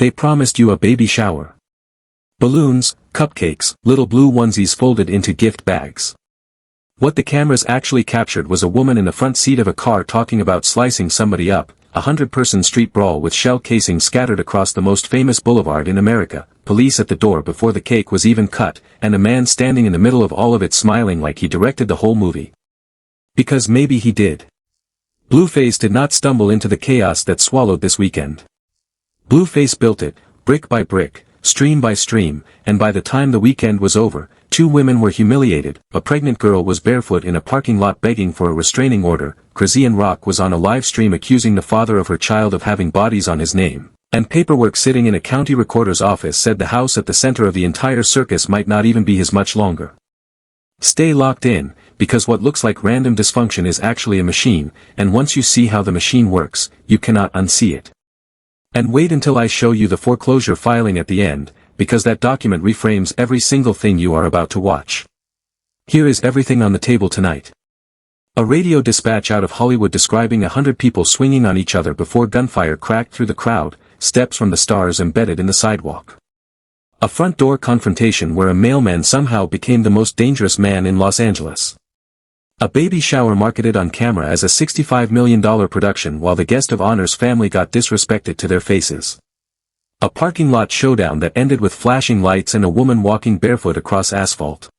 They promised you a baby shower. Balloons, cupcakes, little blue onesies folded into gift bags. What the cameras actually captured was a woman in the front seat of a car talking about slicing somebody up, a 100-person street brawl with shell casings scattered across the most famous boulevard in America, police at the door before the cake was even cut, and a man standing in the middle of all of it smiling like he directed the whole movie. Because maybe he did. Blueface did not stumble into the chaos that swallowed this weekend. Blueface built it, brick by brick, stream by stream, and by the time the weekend was over, 2 women were humiliated, a pregnant girl was barefoot in a parking lot begging for a restraining order, Chrisean Rock was on a live stream accusing the father of her child of having bodies on his name, and paperwork sitting in a county recorder's office said the house at the center of the entire circus might not even be his much longer. Stay locked in, because what looks like random dysfunction is actually a machine, and once you see how the machine works, you cannot unsee it. And wait until I show you the foreclosure filing at the end, because that document reframes every single thing you are about to watch. Here is everything on the table tonight. A radio dispatch out of Hollywood describing 100 people swinging on each other before gunfire cracked through the crowd, steps from the stars embedded in the sidewalk. A front door confrontation where a mailman somehow became the most dangerous man in Los Angeles. A baby shower marketed on camera as a $65 million production while the guest of honor's family got disrespected to their faces. A parking lot showdown that ended with flashing lights and a woman walking barefoot across asphalt.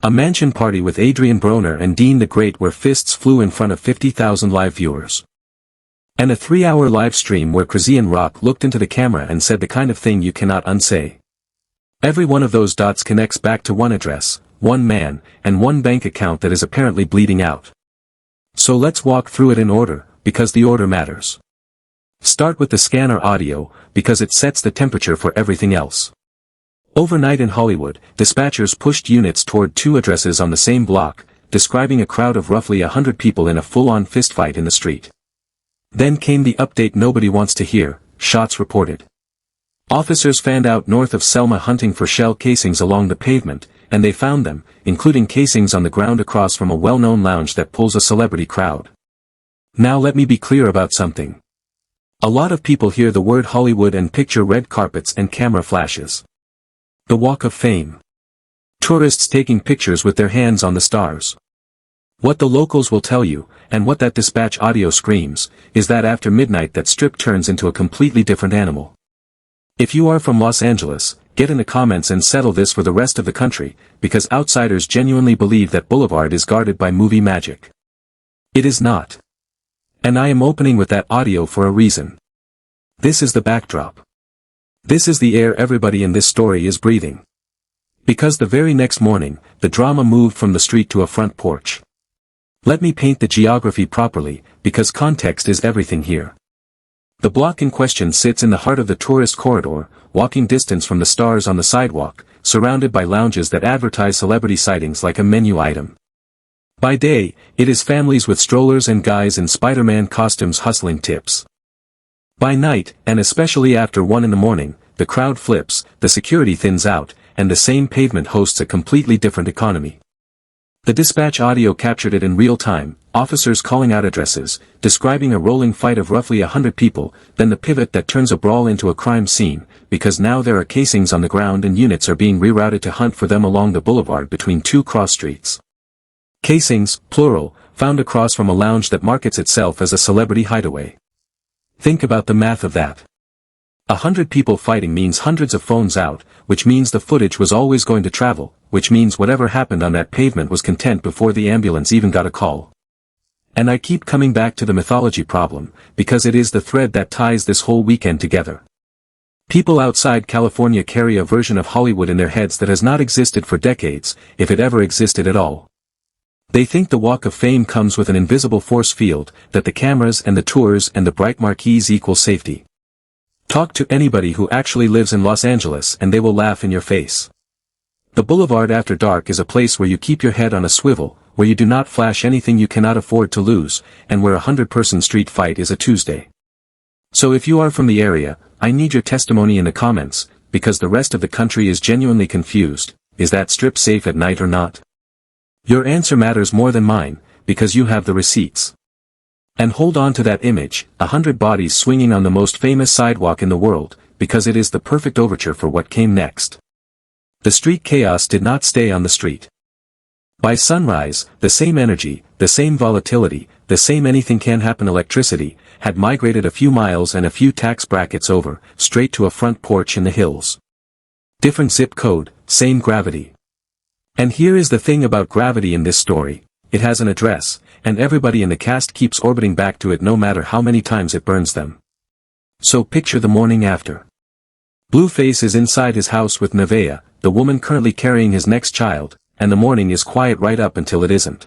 A mansion party with Adrian Broner and Dean the Great where fists flew in front of 50,000 live viewers. And a 3-hour live stream where Chrisean Rock looked into the camera and said the kind of thing you cannot unsay. Every one of those dots connects back to one address, one man, and one bank account that is apparently bleeding out. So let's walk through it in order, because the order matters. Start with the scanner audio, because it sets the temperature for everything else. Overnight in Hollywood, dispatchers pushed units toward 2 addresses on the same block, describing a crowd of roughly 100 people in a full-on fistfight in the street. Then came the update nobody wants to hear, shots reported. Officers fanned out north of Selma hunting for shell casings along the pavement, and they found them, including casings on the ground across from a well-known lounge that pulls a celebrity crowd. Now let me be clear about something. A lot of people hear the word Hollywood and picture red carpets and camera flashes. The Walk of Fame. Tourists taking pictures with their hands on the stars. What the locals will tell you, and what that dispatch audio screams, is that after midnight that strip turns into a completely different animal. If you are from Los Angeles, get in the comments and settle this for the rest of the country, because outsiders genuinely believe that Boulevard is guarded by movie magic. It is not. And I am opening with that audio for a reason. This is the backdrop. This is the air everybody in this story is breathing. Because the very next morning, the drama moved from the street to a front porch. Let me paint the geography properly, because context is everything here. The block in question sits in the heart of the tourist corridor, walking distance from the stars on the sidewalk, surrounded by lounges that advertise celebrity sightings like a menu item. By day, it is families with strollers and guys in Spider-Man costumes hustling tips. By night, and especially after 1 in the morning, the crowd flips, the security thins out, and the same pavement hosts a completely different economy. The dispatch audio captured it in real time, officers calling out addresses, describing a rolling fight of roughly 100 people, then the pivot that turns a brawl into a crime scene, because now there are casings on the ground and units are being rerouted to hunt for them along the boulevard between 2 cross streets. Casings, plural, found across from a lounge that markets itself as a celebrity hideaway. Think about the math of that. 100 people fighting means hundreds of phones out, which means the footage was always going to travel, which means whatever happened on that pavement was content before the ambulance even got a call. And I keep coming back to the mythology problem, because it is the thread that ties this whole weekend together. People outside California carry a version of Hollywood in their heads that has not existed for decades, if it ever existed at all. They think the Walk of Fame comes with an invisible force field, that the cameras and the tours and the bright marquees equal safety. Talk to anybody who actually lives in Los Angeles and they will laugh in your face. The Boulevard after dark is a place where you keep your head on a swivel, where you do not flash anything you cannot afford to lose, and where a 100-person street fight is a Tuesday. So if you are from the area, I need your testimony in the comments, because the rest of the country is genuinely confused. Is that strip safe at night or not? Your answer matters more than mine, because you have the receipts. And hold on to that image, 100 bodies swinging on the most famous sidewalk in the world, because it is the perfect overture for what came next. The street chaos did not stay on the street. By sunrise, the same energy, the same volatility, the same anything can happen electricity, had migrated a few miles and a few tax brackets over, straight to a front porch in the hills. Different zip code, same gravity. And here is the thing about gravity in this story, it has an address, and everybody in the cast keeps orbiting back to it no matter how many times it burns them. So picture the morning after. Blueface is inside his house with Nevaeh, the woman currently carrying his next child, and the morning is quiet right up until it isn't.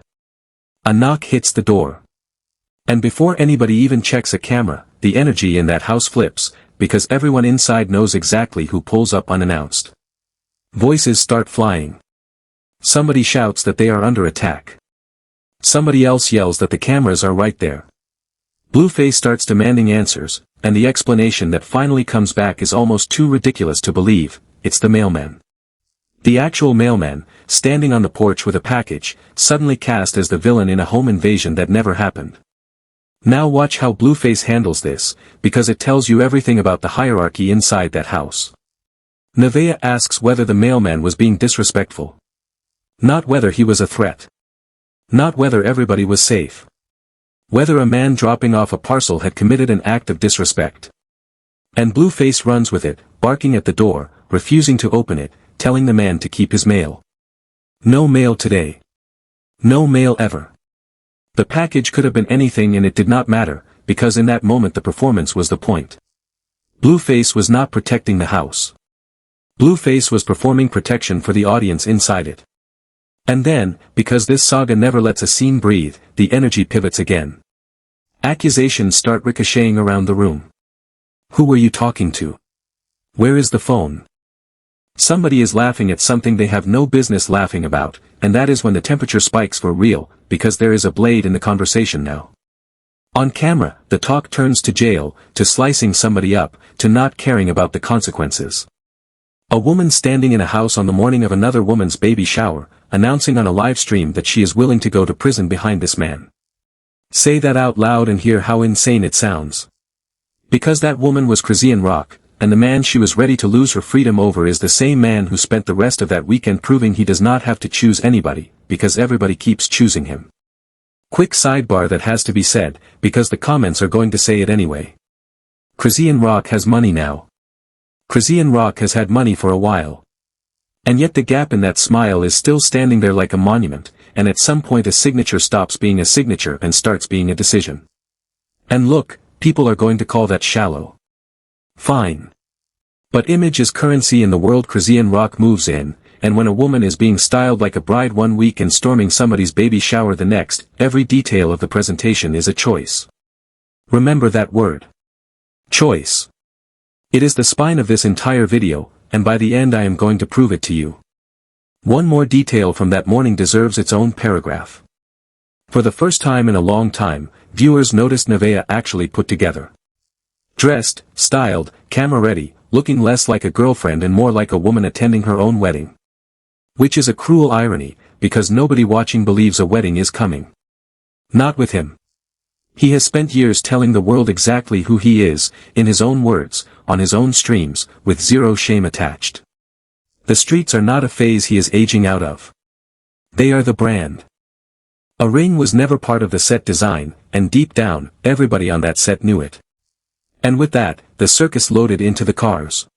A knock hits the door. And before anybody even checks a camera, the energy in that house flips, because everyone inside knows exactly who pulls up unannounced. Voices start flying. Somebody shouts that they are under attack. Somebody else yells that the cameras are right there. Blueface starts demanding answers, and the explanation that finally comes back is almost too ridiculous to believe, it's the mailman. The actual mailman, standing on the porch with a package, suddenly cast as the villain in a home invasion that never happened. Now watch how Blueface handles this, because it tells you everything about the hierarchy inside that house. Nevaeh asks whether the mailman was being disrespectful. Not whether he was a threat. Not whether everybody was safe. Whether a man dropping off a parcel had committed an act of disrespect. And Blueface runs with it, barking at the door, refusing to open it, telling the man to keep his mail. No mail today. No mail ever. The package could have been anything and it did not matter, because in that moment the performance was the point. Blueface was not protecting the house. Blueface was performing protection for the audience inside it. And then, because this saga never lets a scene breathe, the energy pivots again. Accusations start ricocheting around the room. Who were you talking to? Where is the phone? Somebody is laughing at something they have no business laughing about, and that is when the temperature spikes for real, because there is a blade in the conversation now. On camera, the talk turns to jail, to slicing somebody up, to not caring about the consequences. A woman standing in a house on the morning of another woman's baby shower, announcing on a live stream that she is willing to go to prison behind this man. Say that out loud and hear how insane it sounds. Because that woman was Chrisean Rock, and the man she was ready to lose her freedom over is the same man who spent the rest of that weekend proving he does not have to choose anybody, because everybody keeps choosing him. Quick sidebar that has to be said, because the comments are going to say it anyway. Chrisean Rock has money now. Chrisean Rock has had money for a while. And yet the gap in that smile is still standing there like a monument, and at some point a signature stops being a signature and starts being a decision. And look, people are going to call that shallow. Fine. But image is currency in the world Chrisean Rock moves in, and when a woman is being styled like a bride one week and storming somebody's baby shower the next, every detail of the presentation is a choice. Remember that word. Choice. It is the spine of this entire video, and by the end I am going to prove it to you. One more detail from that morning deserves its own paragraph. For the first time in a long time, viewers noticed Nevaeh actually put together. Dressed, styled, camera-ready, looking less like a girlfriend and more like a woman attending her own wedding. Which is a cruel irony, because nobody watching believes a wedding is coming. Not with him. He has spent years telling the world exactly who he is, in his own words, on his own streams, with zero shame attached. The streets are not a phase he is aging out of. They are the brand. A ring was never part of the set design, and deep down, everybody on that set knew it. And with that, the circus loaded into the cars.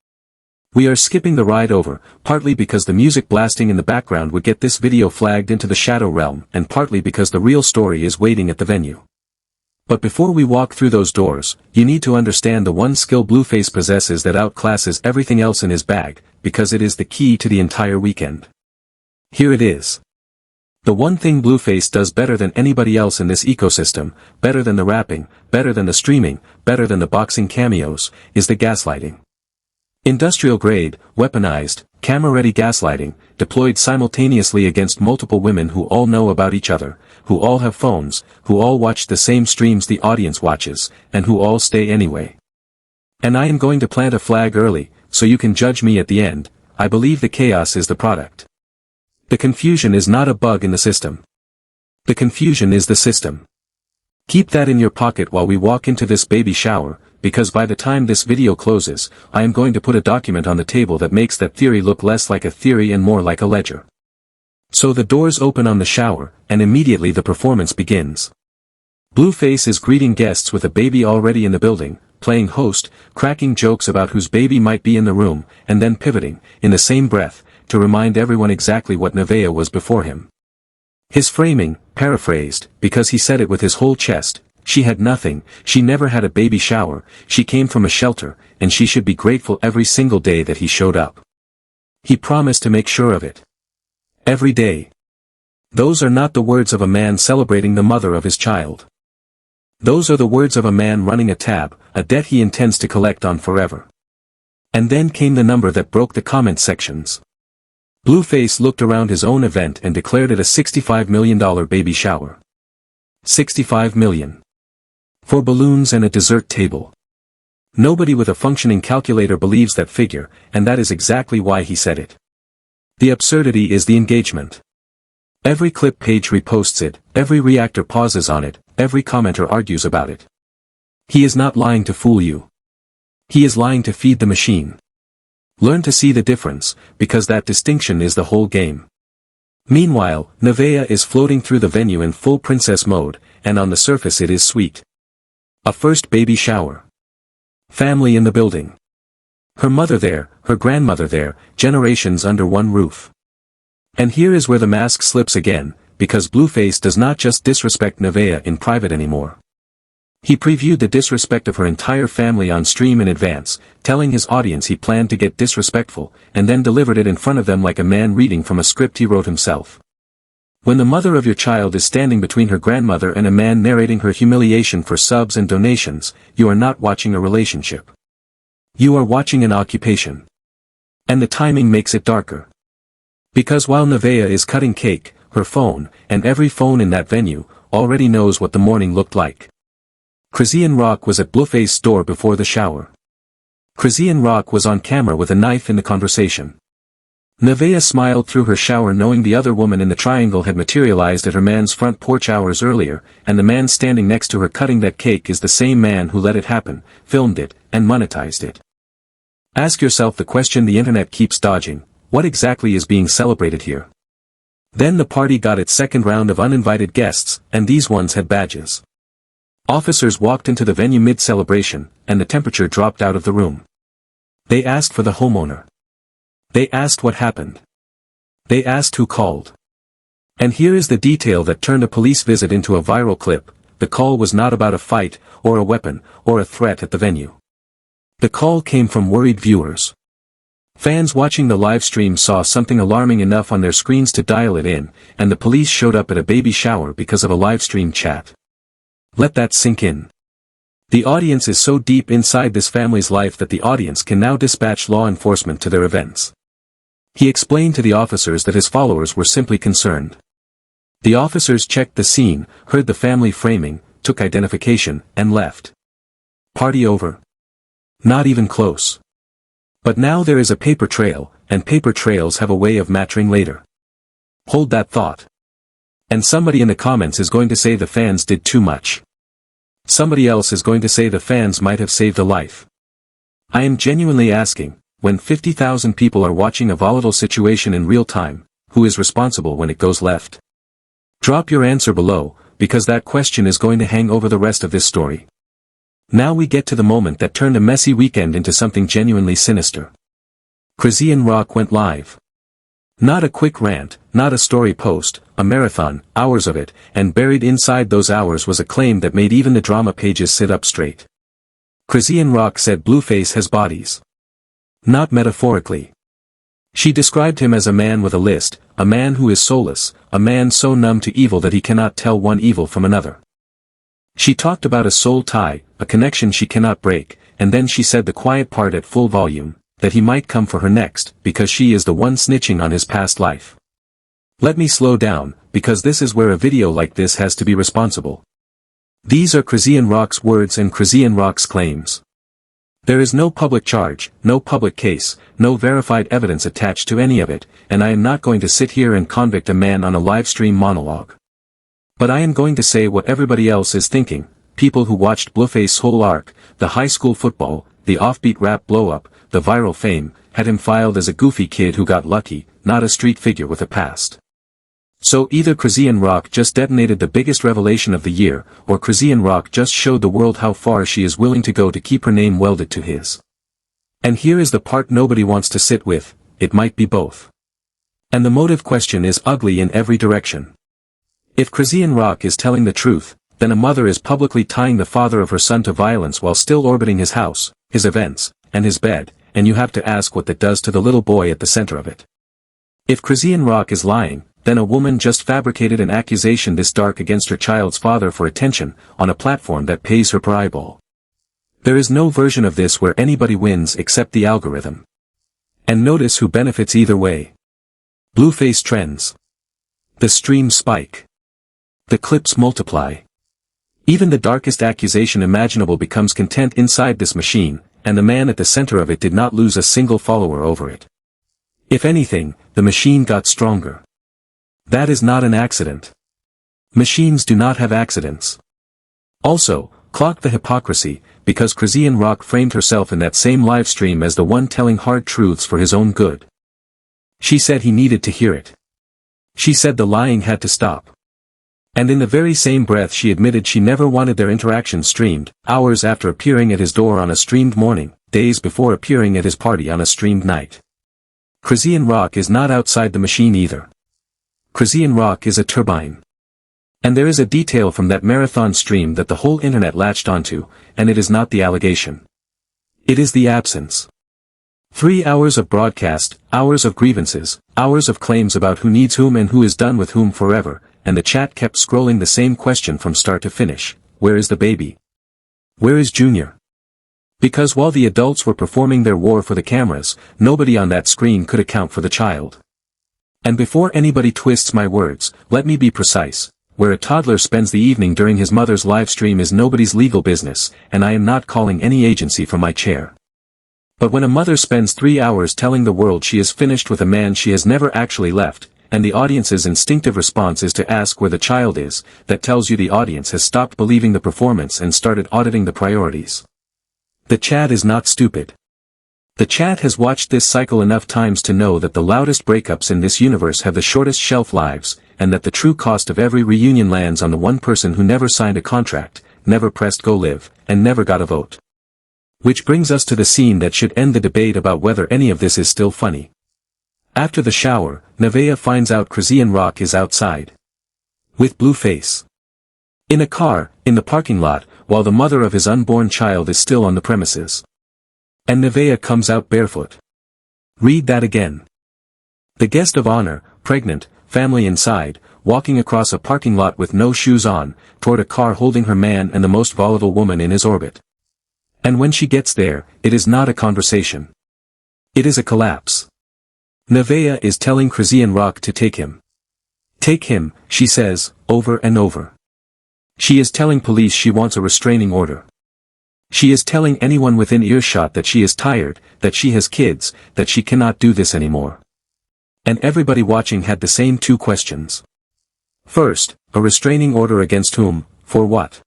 We are skipping the ride over, partly because the music blasting in the background would get this video flagged into the shadow realm, and partly because the real story is waiting at the venue. But before we walk through those doors, you need to understand the one skill Blueface possesses that outclasses everything else in his bag, because it is the key to the entire weekend. Here it is. The one thing Blueface does better than anybody else in this ecosystem, better than the rapping, better than the streaming, better than the boxing cameos, is the gaslighting. Industrial grade, weaponized, camera-ready gaslighting, deployed simultaneously against multiple women who all know about each other, who all have phones, who all watch the same streams the audience watches, and who all stay anyway. And I am going to plant a flag early, so you can judge me at the end. I believe the chaos is the product. The confusion is not a bug in the system. The confusion is the system. Keep that in your pocket while we walk into this baby shower, because by the time this video closes, I am going to put a document on the table that makes that theory look less like a theory and more like a ledger. So the doors open on the shower, and immediately the performance begins. Blueface is greeting guests with a baby already in the building, playing host, cracking jokes about whose baby might be in the room, and then pivoting, in the same breath, to remind everyone exactly what Nevaeh was before him. His framing, paraphrased, because he said it with his whole chest: she had nothing, she never had a baby shower, she came from a shelter, and she should be grateful every single day that he showed up. He promised to make sure of it. Every day. Those are not the words of a man celebrating the mother of his child. Those are the words of a man running a tab, a debt he intends to collect on forever. And then came the number that broke the comment sections. Blueface looked around his own event and declared it a $65 million baby shower. $65 million. For balloons and a dessert table. Nobody with a functioning calculator believes that figure, and that is exactly why he said it. The absurdity is the engagement. Every clip page reposts it, every reactor pauses on it, every commenter argues about it. He is not lying to fool you. He is lying to feed the machine. Learn to see the difference, because that distinction is the whole game. Meanwhile, Nevaeh is floating through the venue in full princess mode, and on the surface it is sweet. A first baby shower. Family in the building. Her mother there, her grandmother there, generations under one roof. And here is where the mask slips again, because Blueface does not just disrespect Nevaeh in private anymore. He previewed the disrespect of her entire family on stream in advance, telling his audience he planned to get disrespectful, and then delivered it in front of them like a man reading from a script he wrote himself. When the mother of your child is standing between her grandmother and a man narrating her humiliation for subs and donations, you are not watching a relationship. You are watching an occupation. And the timing makes it darker. Because while Nevaeh is cutting cake, her phone, and every phone in that venue, already knows what the morning looked like. Chrisean Rock was at Blueface's door before the shower. Chrisean Rock was on camera with a knife in the conversation. Nevaeh smiled through her shower knowing the other woman in the triangle had materialized at her man's front porch hours earlier, and the man standing next to her cutting that cake is the same man who let it happen, filmed it, and monetized it. Ask yourself the question the internet keeps dodging: what exactly is being celebrated here? Then the party got its second round of uninvited guests, and these ones had badges. Officers walked into the venue mid-celebration, and the temperature dropped out of the room. They asked for the homeowner. They asked what happened. They asked who called. And here is the detail that turned a police visit into a viral clip: the call was not about a fight, or a weapon, or a threat at the venue. The call came from worried viewers. Fans watching the live stream saw something alarming enough on their screens to dial it in, and the police showed up at a baby shower because of a live stream chat. Let that sink in. The audience is so deep inside this family's life that the audience can now dispatch law enforcement to their events. He explained to the officers that his followers were simply concerned. The officers checked the scene, heard the family framing, took identification, and left. Party over? Not even close. But now there is a paper trail, and paper trails have a way of maturing later. Hold that thought. And somebody in the comments is going to say the fans did too much. Somebody else is going to say the fans might have saved a life. I am genuinely asking, when 50,000 people are watching a volatile situation in real time, who is responsible when it goes left? Drop your answer below, because that question is going to hang over the rest of this story. Now we get to the moment that turned a messy weekend into something genuinely sinister. Chrisean Rock went live. Not a quick rant, not a story post, a marathon, hours of it, and buried inside those hours was a claim that made even the drama pages sit up straight. Chrisean Rock said Blueface has bodies. Not metaphorically. She described him as a man with a list, a man who is soulless, a man so numb to evil that he cannot tell one evil from another. She talked about a soul tie, a connection she cannot break, and then she said the quiet part at full volume, that he might come for her next, because she is the one snitching on his past life. Let me slow down, because this is where a video like this has to be responsible. These are Chrisean Rock's words and Chrisean Rock's claims. There is no public charge, no public case, no verified evidence attached to any of it, and I am not going to sit here and convict a man on a live stream monologue. But I am going to say what everybody else is thinking, people who watched Blueface's whole arc, the high school football, the offbeat rap blow-up, the viral fame, had him filed as a goofy kid who got lucky, not a street figure with a past. So either Chrisean Rock just detonated the biggest revelation of the year, or Chrisean Rock just showed the world how far she is willing to go to keep her name welded to his. And here is the part nobody wants to sit with, it might be both. And the motive question is ugly in every direction. If Chrisean Rock is telling the truth, then a mother is publicly tying the father of her son to violence while still orbiting his house, his events, and his bed, and you have to ask what that does to the little boy at the center of it. If Chrisean Rock is lying, then a woman just fabricated an accusation this dark against her child's father for attention, on a platform that pays her per eyeball. There is no version of this where anybody wins except the algorithm. And notice who benefits either way. Blueface trends. The streams spike. The clips multiply. Even the darkest accusation imaginable becomes content inside this machine, and the man at the center of it did not lose a single follower over it. If anything, the machine got stronger. That is not an accident. Machines do not have accidents. Also, clock the hypocrisy, because Chrisean Rock framed herself in that same live stream as the one telling hard truths for his own good. She said he needed to hear it. She said the lying had to stop. And in the very same breath she admitted she never wanted their interaction streamed, hours after appearing at his door on a streamed morning, days before appearing at his party on a streamed night. Chrisean Rock is not outside the machine either. Chrisean Rock is a turbine. And there is a detail from that marathon stream that the whole internet latched onto, and it is not the allegation. It is the absence. 3 hours of broadcast, hours of grievances, hours of claims about who needs whom and who is done with whom forever, and the chat kept scrolling the same question from start to finish: where is the baby? Where is Junior? Because while the adults were performing their war for the cameras, nobody on that screen could account for the child. And before anybody twists my words, let me be precise. Where a toddler spends the evening during his mother's live stream is nobody's legal business, and I am not calling any agency from my chair. But when a mother spends 3 hours telling the world she is finished with a man she has never actually left, and the audience's instinctive response is to ask where the child is, that tells you the audience has stopped believing the performance and started auditing the priorities. The chat is not stupid. The chat has watched this cycle enough times to know that the loudest breakups in this universe have the shortest shelf lives, and that the true cost of every reunion lands on the one person who never signed a contract, never pressed go live, and never got a vote. Which brings us to the scene that should end the debate about whether any of this is still funny. After the shower, Nevaeh finds out Chrisean Rock is outside. With Blueface. In a car, in the parking lot, while the mother of his unborn child is still on the premises. And Nevaeh comes out barefoot. Read that again. The guest of honor, pregnant, family inside, walking across a parking lot with no shoes on, toward a car holding her man and the most volatile woman in his orbit. And when she gets there, it is not a conversation. It is a collapse. Nevaeh is telling Chrisean Rock to take him. Take him, she says, over and over. She is telling police she wants a restraining order. She is telling anyone within earshot that she is tired, that she has kids, that she cannot do this anymore. And everybody watching had the same 2 questions. First, a restraining order against whom, for what?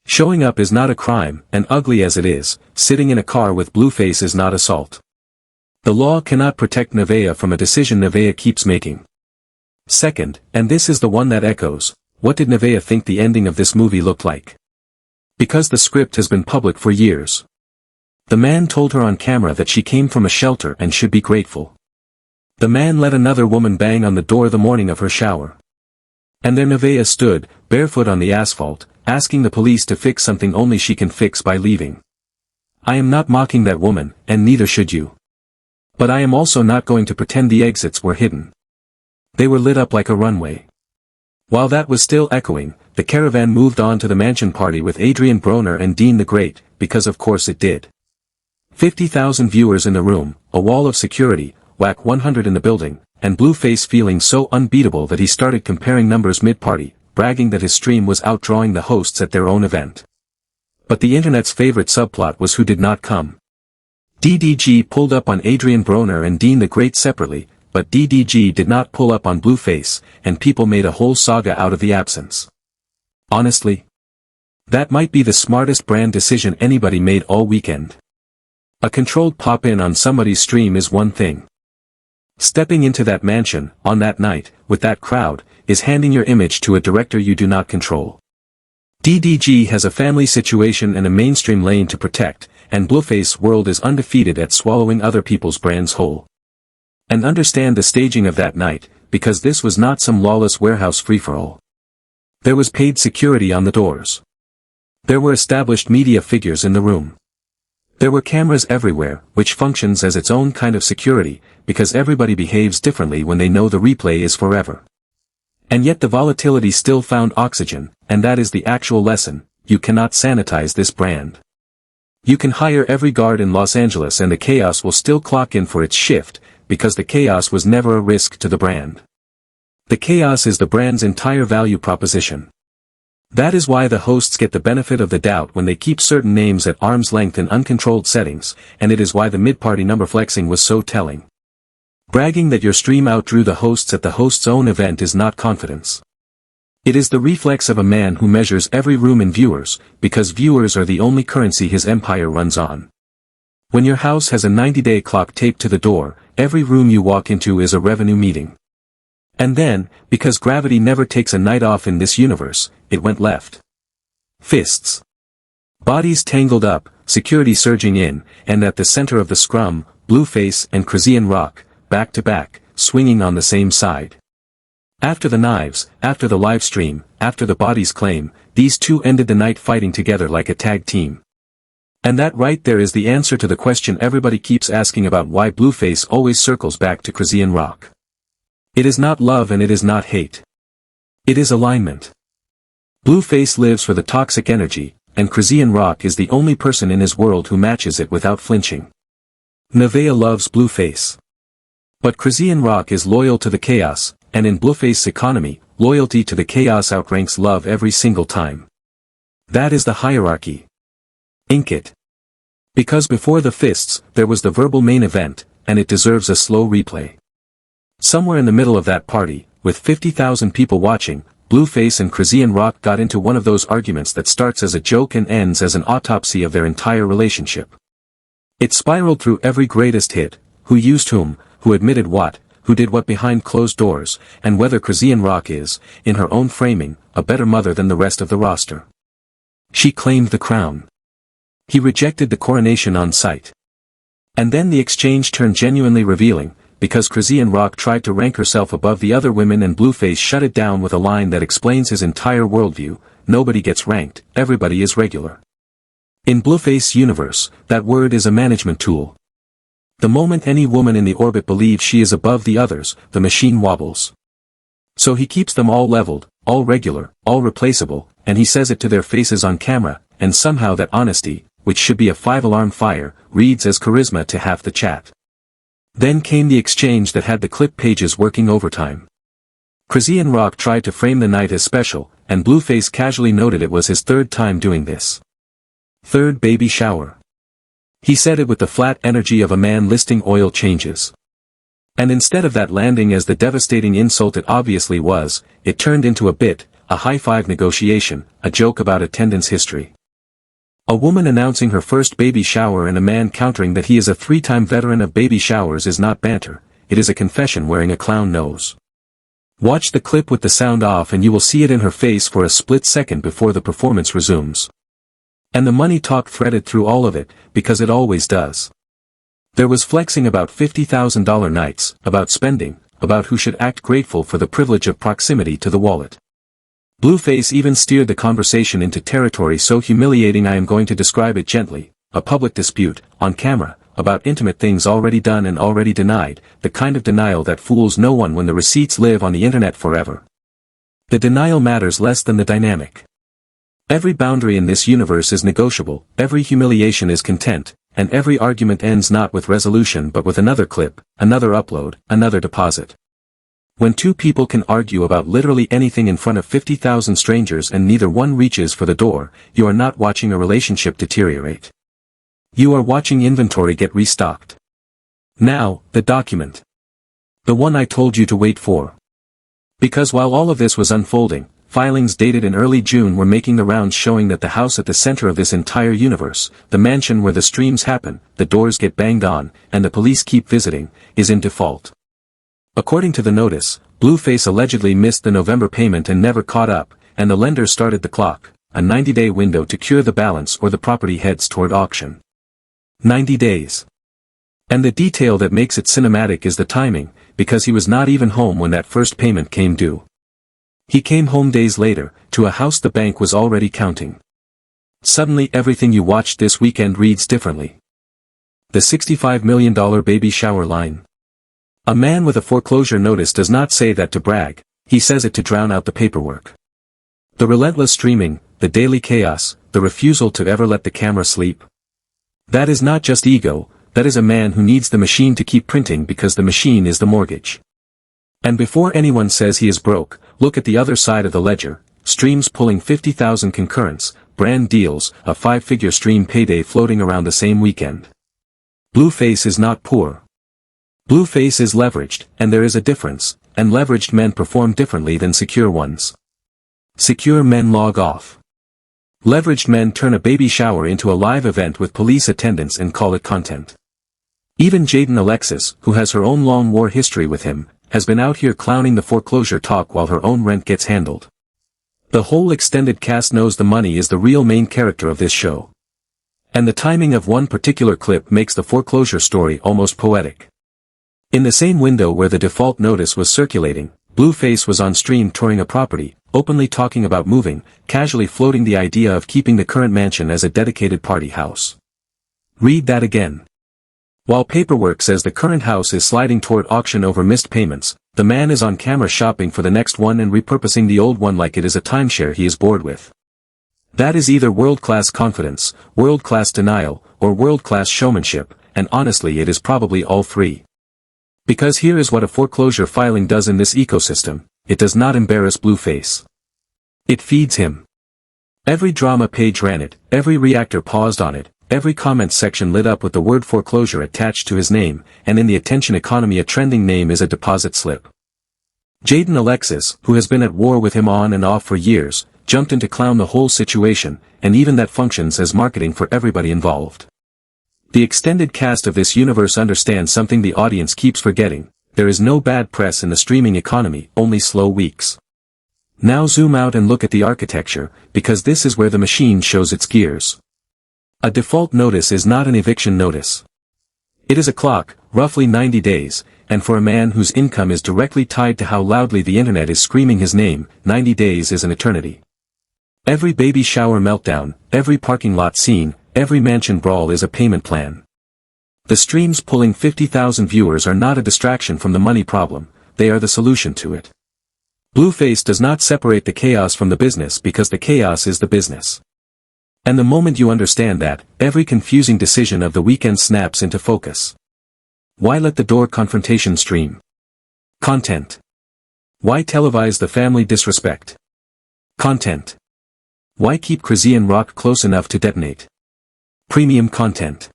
Showing up is not a crime, and ugly as it is, sitting in a car with Blueface is not assault. The law cannot protect Nevaeh from a decision Nevaeh keeps making. Second, and this is the one that echoes, what did Nevaeh think the ending of this movie looked like? Because the script has been public for years. The man told her on camera that she came from a shelter and should be grateful. The man let another woman bang on the door the morning of her shower. And there Nevaeh stood, barefoot on the asphalt, asking the police to fix something only she can fix by leaving. I am not mocking that woman, and neither should you. But I am also not going to pretend the exits were hidden. They were lit up like a runway. While that was still echoing, the caravan moved on to the mansion party with Adrian Broner and Dean the Great, because of course it did. 50,000 viewers in the room, a wall of security, whack 100 in the building, and Blueface feeling so unbeatable that he started comparing numbers mid-party, bragging that his stream was outdrawing the hosts at their own event. But the internet's favorite subplot was who did not come. DDG pulled up on Adrian Broner and Dean the Great separately, but DDG did not pull up on Blueface, and people made a whole saga out of the absence. Honestly? That might be the smartest brand decision anybody made all weekend. A controlled pop-in on somebody's stream is one thing. Stepping into that mansion, on that night, with that crowd, is handing your image to a director you do not control. DDG has a family situation and a mainstream lane to protect, and Blueface World is undefeated at swallowing other people's brands whole. And understand the staging of that night, because this was not some lawless warehouse free-for-all. There was paid security on the doors. There were established media figures in the room. There were cameras everywhere, which functions as its own kind of security, because everybody behaves differently when they know the replay is forever. And yet the volatility still found oxygen, and that is the actual lesson: you cannot sanitize this brand. You can hire every guard in Los Angeles and the chaos will still clock in for its shift, because the chaos was never a risk to the brand. The chaos is the brand's entire value proposition. That is why the hosts get the benefit of the doubt when they keep certain names at arm's length in uncontrolled settings, and it is why the mid-party number flexing was so telling. Bragging that your stream outdrew the hosts at the host's own event is not confidence. It is the reflex of a man who measures every room in viewers, because viewers are the only currency his empire runs on. When your house has a 90-day clock taped to the door, every room you walk into is a revenue meeting. And then, because gravity never takes a night off in this universe, it went left. Fists. Bodies tangled up, security surging in, and at the center of the scrum, Blueface and Chrisean Rock, back to back, swinging on the same side. After the knives, after the live stream, after the body's claim, these two ended the night fighting together like a tag team. And that right there is the answer to the question everybody keeps asking about why Blueface always circles back to Chrisean Rock. It is not love and it is not hate. It is alignment. Blueface lives for the toxic energy, and Chrisean Rock is the only person in his world who matches it without flinching. Nevaeh loves Blueface. But Chrisean Rock is loyal to the chaos, and in Blueface's economy, loyalty to the chaos outranks love every single time. That is the hierarchy. Ink it. Because before the fists, there was the verbal main event, and it deserves a slow replay. Somewhere in the middle of that party, with 50,000 people watching, Blueface and Chrisean Rock got into one of those arguments that starts as a joke and ends as an autopsy of their entire relationship. It spiraled through every greatest hit, who used whom, who admitted what, who did what behind closed doors, and whether Chrisean Rock is, in her own framing, a better mother than the rest of the roster. She claimed the crown. He rejected the coronation on sight. And then the exchange turned genuinely revealing, because Chrisean Rock tried to rank herself above the other women and Blueface shut it down with a line that explains his entire worldview: nobody gets ranked, everybody is regular. In Blueface's universe, that word is a management tool. The moment any woman in the orbit believes she is above the others, the machine wobbles. So he keeps them all leveled, all regular, all replaceable, and he says it to their faces on camera, and somehow that honesty, which should be a 5-alarm fire, reads as charisma to half the chat. Then came the exchange that had the clip pages working overtime. Chrisean Rock tried to frame the night as special, and Blueface casually noted it was his third time doing this. Third baby shower. He said it with the flat energy of a man listing oil changes. And instead of that landing as the devastating insult it obviously was, it turned into a bit, a high-five negotiation, a joke about attendance history. A woman announcing her first baby shower and a man countering that he is a 3-time veteran of baby showers is not banter, it is a confession wearing a clown nose. Watch the clip with the sound off and you will see it in her face for a split second before the performance resumes. And the money talk threaded through all of it, because it always does. There was flexing about $50,000 nights, about spending, about who should act grateful for the privilege of proximity to the wallet. Blueface even steered the conversation into territory so humiliating I am going to describe it gently: a public dispute, on camera, about intimate things already done and already denied, the kind of denial that fools no one when the receipts live on the internet forever. The denial matters less than the dynamic. Every boundary in this universe is negotiable, every humiliation is content, and every argument ends not with resolution but with another clip, another upload, another deposit. When two people can argue about literally anything in front of 50,000 strangers and neither one reaches for the door, you are not watching a relationship deteriorate. You are watching inventory get restocked. Now, the document. The one I told you to wait for. Because while all of this was unfolding, filings dated in early June were making the rounds showing that the house at the center of this entire universe, the mansion where the streams happen, the doors get banged on, and the police keep visiting, is in default. According to the notice, Blueface allegedly missed the November payment and never caught up, and the lender started the clock, a 90-day window to cure the balance or the property heads toward auction. 90 days. And the detail that makes it cinematic is the timing, because he was not even home when that first payment came due. He came home days later, to a house the bank was already counting. Suddenly everything you watched this weekend reads differently. The $65 million baby shower line. A man with a foreclosure notice does not say that to brag, he says it to drown out the paperwork. The relentless streaming, the daily chaos, the refusal to ever let the camera sleep. That is not just ego, that is a man who needs the machine to keep printing because the machine is the mortgage. And before anyone says he is broke, look at the other side of the ledger, streams pulling 50,000 concurrents, brand deals, a 5-figure stream payday floating around the same weekend. Blueface is not poor. Blueface is leveraged, and there is a difference, and leveraged men perform differently than secure ones. Secure men log off. Leveraged men turn a baby shower into a live event with police attendance and call it content. Even Jaden Alexis, who has her own long war history with him, has been out here clowning the foreclosure talk while her own rent gets handled. The whole extended cast knows the money is the real main character of this show. And the timing of one particular clip makes the foreclosure story almost poetic. In the same window where the default notice was circulating, Blueface was on stream touring a property, openly talking about moving, casually floating the idea of keeping the current mansion as a dedicated party house. Read that again. While paperwork says the current house is sliding toward auction over missed payments, the man is on camera shopping for the next one and repurposing the old one like it is a timeshare he is bored with. That is either world-class confidence, world-class denial, or world-class showmanship, and honestly it is probably all three. Because here is what a foreclosure filing does in this ecosystem, it does not embarrass Blueface. It feeds him. Every drama page ran it, every reactor paused on it, every comment section lit up with the word foreclosure attached to his name, and in the attention economy a trending name is a deposit slip. Jaden Alexis, who has been at war with him on and off for years, jumped in to clown the whole situation, and even that functions as marketing for everybody involved. The extended cast of this universe understands something the audience keeps forgetting: there is no bad press in the streaming economy, only slow weeks. Now zoom out and look at the architecture, because this is where the machine shows its gears. A default notice is not an eviction notice. It is a clock, roughly 90 days, and for a man whose income is directly tied to how loudly the internet is screaming his name, 90 days is an eternity. Every baby shower meltdown, every parking lot scene, every mansion brawl is a payment plan. The streams pulling 50,000 viewers are not a distraction from the money problem, they are the solution to it. Blueface does not separate the chaos from the business because the chaos is the business. And the moment you understand that, every confusing decision of the weekend snaps into focus. Why let the door confrontation stream? Content. Why televise the family disrespect? Content. Why keep Chrisean Rock close enough to detonate? Premium content.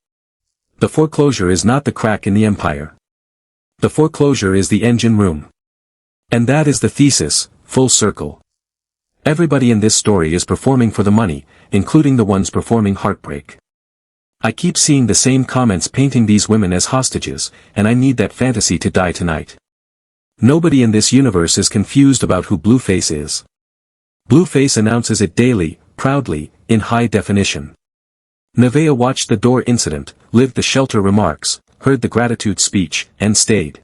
The foreclosure is not the crack in the empire. The foreclosure is the engine room. And that is the thesis, full circle. Everybody in this story is performing for the money, including the ones performing heartbreak. I keep seeing the same comments painting these women as hostages, and I need that fantasy to die tonight. Nobody in this universe is confused about who Blueface is. Blueface announces it daily, proudly, in high definition. Nevaeh watched the door incident, lived the shelter remarks, heard the gratitude speech, and stayed.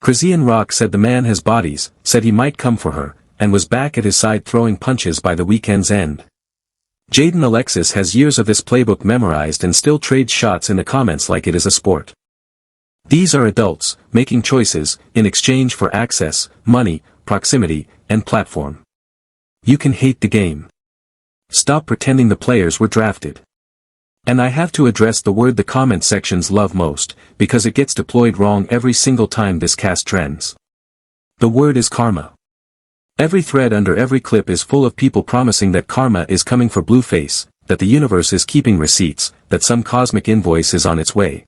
Chrisean Rock said the man has bodies, said he might come for her, and was back at his side throwing punches by the weekend's end. Jaden Alexis has years of this playbook memorized and still trades shots in the comments like it is a sport. These are adults, making choices, in exchange for access, money, proximity, and platform. You can hate the game. Stop pretending the players were drafted. And I have to address the word the comment sections love most, because it gets deployed wrong every single time this cast trends. The word is karma. Every thread under every clip is full of people promising that karma is coming for Blueface, that the universe is keeping receipts, that some cosmic invoice is on its way.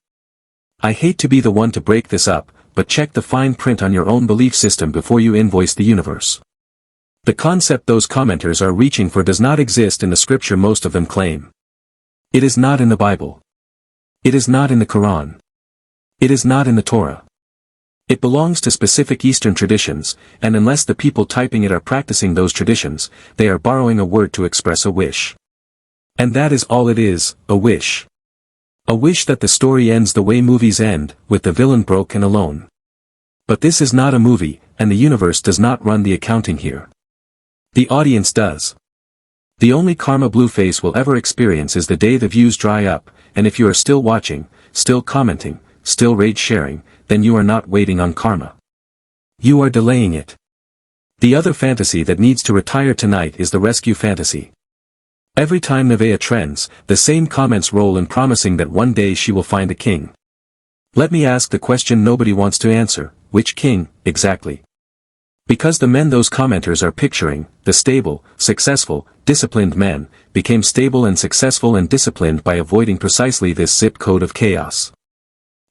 I hate to be the one to break this up, but check the fine print on your own belief system before you invoice the universe. The concept those commenters are reaching for does not exist in the scripture most of them claim. It is not in the Bible. It is not in the Quran. It is not in the Torah. It belongs to specific Eastern traditions, and unless the people typing it are practicing those traditions, they are borrowing a word to express a wish. And that is all it is, a wish. A wish that the story ends the way movies end, with the villain broke and alone. But this is not a movie, and the universe does not run the accounting here. The audience does. The only karma Blueface will ever experience is the day the views dry up, and if you are still watching, still commenting, still rage sharing, then you are not waiting on karma. You are delaying it. The other fantasy that needs to retire tonight is the rescue fantasy. Every time Nevaeh trends, the same comments roll in promising that one day she will find a king. Let me ask the question nobody wants to answer, which king, exactly? Because the men those commenters are picturing, the stable, successful, disciplined men, became stable and successful and disciplined by avoiding precisely this zip code of chaos.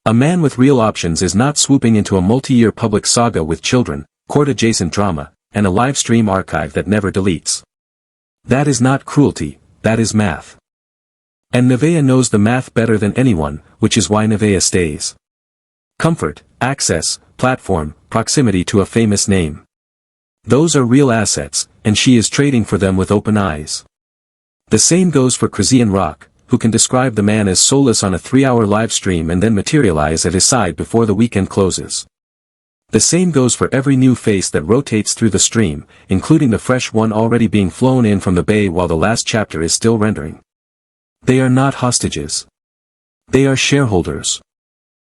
A man with real options is not swooping into a multi-year public saga with children, court-adjacent drama, and a live-stream archive that never deletes. That is not cruelty, that is math. And Nevaeh knows the math better than anyone, which is why Nevaeh stays. Comfort, access, platform, proximity to a famous name. Those are real assets, and she is trading for them with open eyes. The same goes for Chrisean Rock, who can describe the man as soulless on a 3-hour live stream and then materialize at his side before the weekend closes. The same goes for every new face that rotates through the stream, including the fresh one already being flown in from the bay while the last chapter is still rendering. They are not hostages. They are shareholders.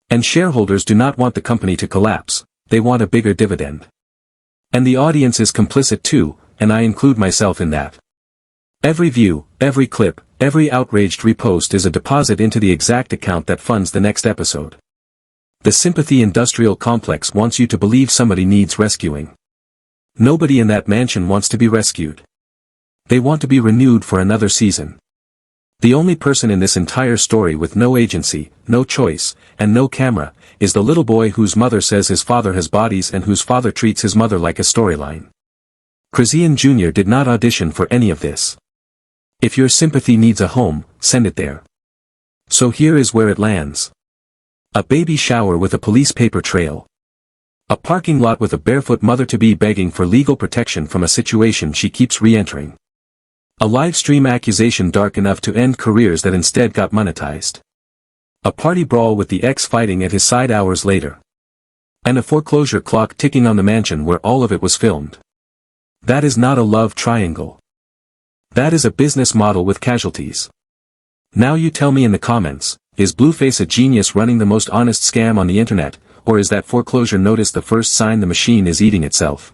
And shareholders do not want the company to collapse, they want a bigger dividend. And the audience is complicit too, and I include myself in that. Every view, every clip, every outraged repost is a deposit into the exact account that funds the next episode. The sympathy industrial complex wants you to believe somebody needs rescuing. Nobody in that mansion wants to be rescued. They want to be renewed for another season. The only person in this entire story with no agency, no choice, and no camera, is the little boy whose mother says his father has bodies and whose father treats his mother like a storyline. Chrisean Jr. did not audition for any of this. If your sympathy needs a home, send it there. So here is where it lands. A baby shower with a police paper trail. A parking lot with a barefoot mother-to-be begging for legal protection from a situation she keeps re-entering. A live stream accusation dark enough to end careers that instead got monetized. A party brawl with the ex fighting at his side hours later. And a foreclosure clock ticking on the mansion where all of it was filmed. That is not a love triangle. That is a business model with casualties. Now you tell me in the comments, is Blueface a genius running the most honest scam on the internet, or is that foreclosure notice the first sign the machine is eating itself?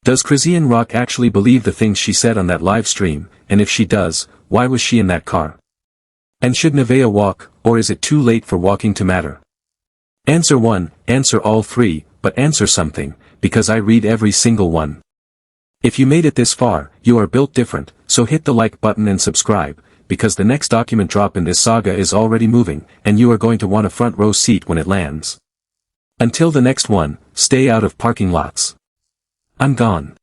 Does Chrisean Rock actually believe the things she said on that live stream, and if she does, why was she in that car? And should Nevaeh walk, or is it too late for walking to matter? Answer 1, answer all 3, but answer something, because I read every single one. If you made it this far, you are built different, so hit the like button and subscribe, because the next document drop in this saga is already moving, and you are going to want a front row seat when it lands. Until the next one, stay out of parking lots. I'm gone.